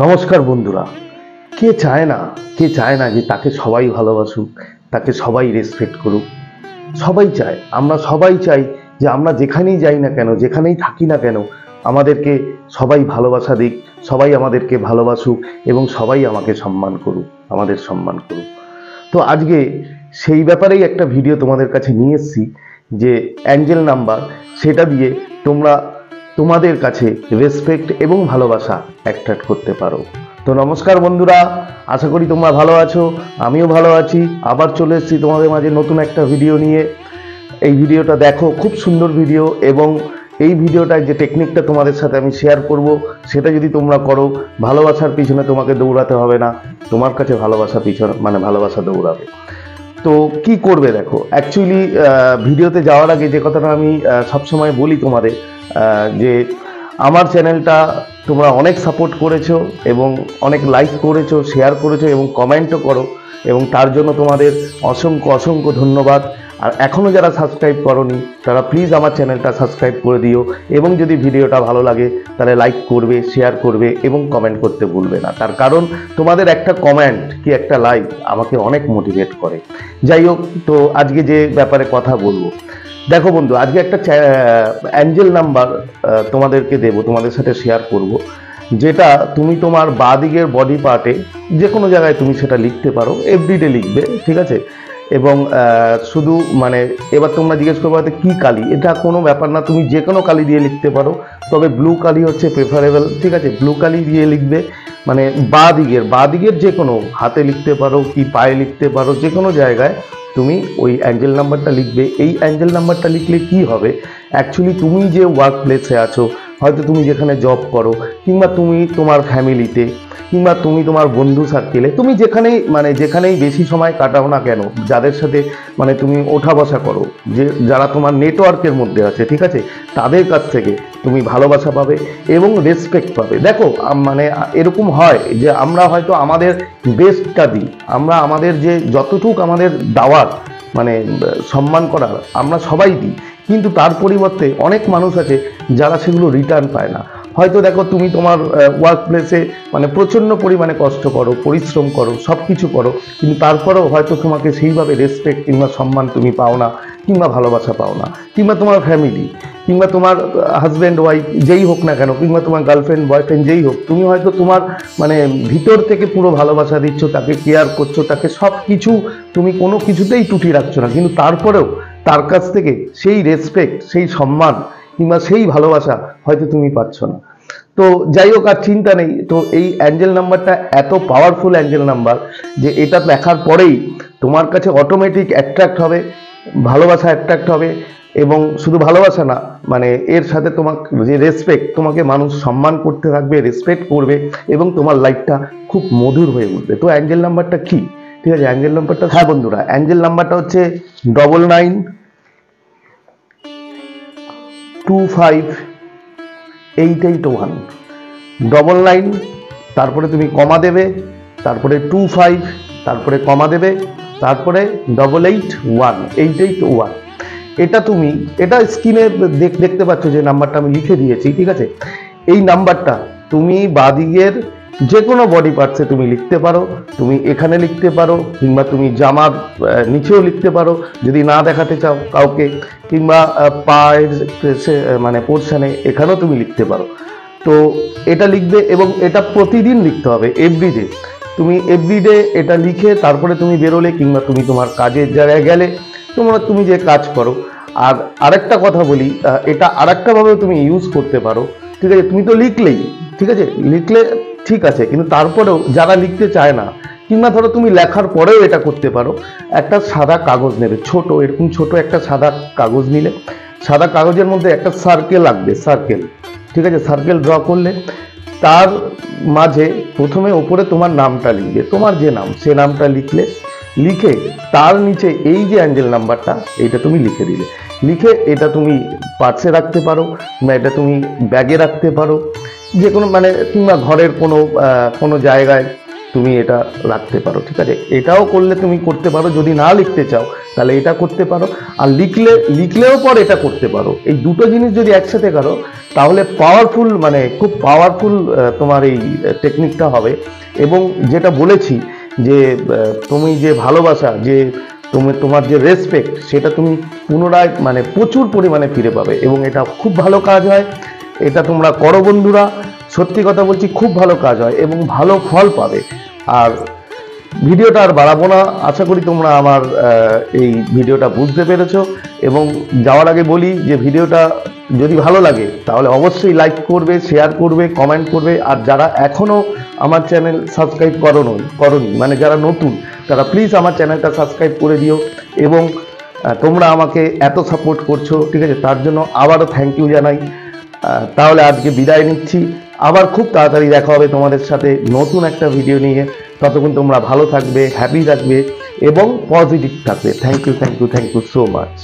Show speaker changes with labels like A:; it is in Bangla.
A: নমস্কার বন্ধুরা। কে চায় না যে তাকে সবাই ভালোবাসুক, তাকে সবাই রেসপেক্ট করুক। সবাই চায়, আমরা সবাই চাই যে আমরা যেখানেই যাই না কেন, যেখানেই থাকি না কেন, আমাদেরকে সবাই ভালোবাসা দিক, সবাই আমাদেরকে ভালোবাসুক এবং সবাই আমাকে সম্মান করুক, আমাদের সম্মান করুক। তো আজকে সেই ব্যাপারেই একটা ভিডিও তোমাদের কাছে নিয়ে এসেছি যে অ্যাঞ্জেল নাম্বার, সেটা দিয়ে তোমরা তোমাদের কাছে রেসপেক্ট এবং ভালোবাসা অ্যাট্রাক্ট করতে পারো। তো নমস্কার বন্ধুরা, আশা করি তোমরা ভালো আছো, আমিও ভালো আছি। আবার চলে এসেছি তোমাদের মাঝে নতুন একটা ভিডিও নিয়ে। এই ভিডিওটা দেখো, খুব সুন্দর ভিডিও, এবং এই ভিডিওটায় যে টেকনিকটা তোমাদের সাথে আমি শেয়ার করব, সেটা যদি তোমরা করো, ভালোবাসার পিছনে তোমাকে দৌড়াতে হবে না, তোমার কাছে ভালোবাসা দৌড়াবে। তো কি করবে দেখো, অ্যাকচুয়ালি ভিডিওতে যাওয়ার আগে যে কথাটা আমি সবসময় বলি তোমাদের, যে আমার চ্যানেলটা তোমরা অনেক সাপোর্ট করেছো এবং অনেক লাইক করেছো, শেয়ার করেছো এবং কমেন্টও করো, এবং তার জন্য তোমাদের অসংখ্য অসংখ্য ধন্যবাদ। আর এখনও যারা সাবস্ক্রাইব করোনি তারা প্লিজ আমার চ্যানেলটা সাবস্ক্রাইব করে দিও, এবং যদি ভিডিওটা ভালো লাগে তাহলে লাইক করবে, শেয়ার করবে এবং কমেন্ট করতে ভুলবে না। তার কারণ তোমাদের একটা কমেন্ট কি একটা লাইক আমাকে অনেক মোটিভেট করে। যাই হোক, তো আজকে যে ব্যাপারে কথা বলবো, দেখো বন্ধু, আজকে একটা অ্যাঞ্জেল নাম্বার তোমাদেরকে দেবো, তোমাদের সাথে শেয়ার করব, যেটা তুমি তোমার বাঁ দিকের বডি পার্টে যে কোনো জায়গায় তুমি সেটা লিখতে পারো, এভরিডে লিখবে, ঠিক আছে? এবং শুধু এবার তোমরা জিজ্ঞেস করবো হয়তো কী কালি, এটা কোনো ব্যাপার না, তুমি যে কোনো কালি দিয়ে লিখতে পারো, তবে ব্লু কালি হচ্ছে প্রেফারেবল, ঠিক আছে? ব্লু কালি দিয়ে লিখবে, বাঁ দিকের যে কোনো হাতে লিখতে পারো কি পায়ে লিখতে পারো, যে কোনো জায়গায় তুমি ওই অ্যাঞ্জেল নাম্বারটা লিখবে। এই অ্যাঞ্জেল নাম্বারটা লিখলে কি হবে, অ্যাকচুয়ালি তুমি যে ওয়ার্ক প্লেসে আছো, হয়তো তুমি যেখানে জব করো, কিংবা তুমি তোমার ফ্যামিলিতে, কিংবা তুমি তোমার বন্ধু সার্কেলে, তুমি যেখানেই বেশি সময় কাটাও না কেন, যাদের সাথে তুমি ওঠা বসা করো, যারা তোমার নেটওয়ার্কের মধ্যে আছে, ঠিক আছে, তাদের কাছ থেকে তুমি ভালোবাসা পাবে এবং রেসপেক্ট পাবে। দেখো, এরকম হয় যে আমরা হয়তো আমাদের বেস্টটা দিই, আমরা আমাদের যে যতটুক আমাদের দাওয়ার সম্মান করার আমরা সবাই দিই, কিন্তু তার পরিবর্তে অনেক মানুষ আছে যারা সেগুলো রিটার্ন পায় না। হয়তো দেখো, তুমি তোমার ওয়ার্ক প্লেসে প্রচণ্ড পরিমাণে কষ্ট করো, পরিশ্রম করো, সব কিছু করো, কিন্তু তারপরেও হয়তো তোমাকে সেইভাবে রেসপেক্ট কিংবা সম্মান তুমি পাও না, কিংবা ভালোবাসা পাও না, কিংবা তোমার ফ্যামিলি, কিংবা তোমার হাজব্যান্ড ওয়াইফ যেই হোক না কেন, কিংবা তোমার গার্লফ্রেন্ড বয়ফ্রেন্ড যেই হোক, তুমি হয়তো তোমার ভিতর থেকে পুরো ভালোবাসা দিচ্ছ, তাকে কেয়ার করছো, তাকে সব কিছু, তুমি কোনো কিছুতেই ত্রুটি রাখছো না, কিন্তু তারপরেও তার কাছ থেকে সেই রেসপেক্ট, সেই সম্মান কিংবা সেই ভালোবাসা হয়তো তুমি পাচ্ছ না। তো যাই হোক, আর চিন্তা নেই। তো এই অ্যাঞ্জেল নাম্বারটা এত পাওয়ারফুল অ্যাঞ্জেল নাম্বার যে এটা লেখার পরেই তোমার কাছে অটোমেটিক অ্যাট্রাক্ট হবে, ভালোবাসা অ্যাট্রাক্ট হবে, এবং শুধু ভালোবাসা না, এর সাথে তোমার যে রেসপেক্ট, তোমাকে মানুষ সম্মান করতে থাকবে, রেসপেক্ট করবে, এবং তোমার লাইফটা খুব মধুর হয়ে উঠবে। তো অ্যাঞ্জেল নাম্বারটা কি, ঠিক আছে? অ্যাঞ্জেল নাম্বারটা, হ্যাঁ বন্ধুরা, অ্যাঞ্জেল নাম্বারটা হচ্ছে 99258881। 99, তারপরে তুমি কমা দেবে, তারপরে 25, তারপরে কমা দেবে, তারপরে 8881। এটা স্ক্রিনে দেখতে পাচ্ছ যে নাম্বারটা আমি লিখে দিয়েছি, ঠিক আছে? এই নাম্বারটা তুমি বাদিকের যে কোনো বডি পার্টসে তুমি লিখতে পারো, তুমি এখানে লিখতে পারো, কিংবা তুমি জামার নিচেও লিখতে পারো যদি না দেখাতে চাও কাউকে, কিংবা পায়ের পোর্শনে এখানেও তুমি লিখতে পারো। তো এটা লিখবে, এবং এটা প্রতিদিন লিখতে হবে, এভরিডে। তুমি এভরিডে এটা লিখে তারপরে তুমি বেরোলে, কিংবা তুমি তোমার কাজের জায়গায় গেলে, তুমি যে কাজ করো। আর আরেকটা কথা বলি, এটা আরেকটাভাবেও তুমি ইউজ করতে পারো, ঠিক আছে? তুমি তো লিখলেই, ঠিক আছে, লিখলে ঠিক আছে, কিন্তু তারপরেও যারা লিখতে চায় না, কিংবা ধরো তুমি লেখার পরেও এটা করতে পারো, একটা সাদা কাগজ নেবে, এরকম ছোট একটা সাদা কাগজ নিলে, সাদা কাগজের মধ্যে একটা সার্কেল আঁকবে, সার্কেল, ঠিক আছে? সার্কেল ড্র করলে তার মাঝে প্রথমে ওপরে তোমার নামটা লিখবে, তোমার যে নাম, সে নামটা লিখে তার নিচে এই যে অ্যাঞ্জেল নাম্বারটা, এইটা তুমি লিখে দিলে। লিখে এটা তুমি পার্সে রাখতে পারো, বা এটা তুমি ব্যাগে রাখতে পারো, যে কোনো কিংবা ঘরের কোনো জায়গায় তুমি এটা রাখতে পারো, ঠিক আছে? এটাও তুমি করতে পারো। যদি না লিখতে চাও তাহলে এটা করতে পারো। আর লিখলেও পর এটা করতে পারো। এই দুটো জিনিস যদি একসাথে করো তাহলে পাওয়ারফুল, মানে খুব পাওয়ারফুল তোমার এই টেকনিকটা হবে। এবং যেটা বলেছি যে তুমি যে ভালোবাসা, যে তোমার যে রেসপেক্ট, সেটা তুমি পুনরায় মানে প্রচুর পরিমাণে ফিরে পাবে এবং এটা খুব ভালো কাজ হয়। এটা তোমরা করো বন্ধুরা, সত্যি কথা বলছি খুব ভালো কাজ হয় এবং ভালো ফল পাবে। আর ভিডিওটা আর বাড়াবো না, আশা করি তোমরা আমার এই ভিডিওটা বুঝতে পেরেছো। এবং যাওয়ার আগে বলি যে ভিডিওটা যদি ভালো লাগে তাহলে অবশ্যই লাইক করবে, শেয়ার করবে, কমেন্ট করবে। আর যারা এখনো আমার চ্যানেল সাবস্ক্রাইব করনি, মানে যারা নতুন, তারা প্লিজ আমার চ্যানেলটা সাবস্ক্রাইব করে দিও। এবং তোমরা আমাকে এত সাপোর্ট করছো, ঠিক আছে, তার জন্য আবারও থ্যাংক ইউ জানাই। তাহলে আজকে বিদায় নিচ্ছি, আবার খুব তাড়াতাড়ি দেখা হবে তোমাদের সাথে নতুন একটা ভিডিও নিয়ে। ততক্ষণ তোমরা ভালো থাকবে, হ্যাপি থাকবে এবং পজিটিভ থাকবে। Thank you so much.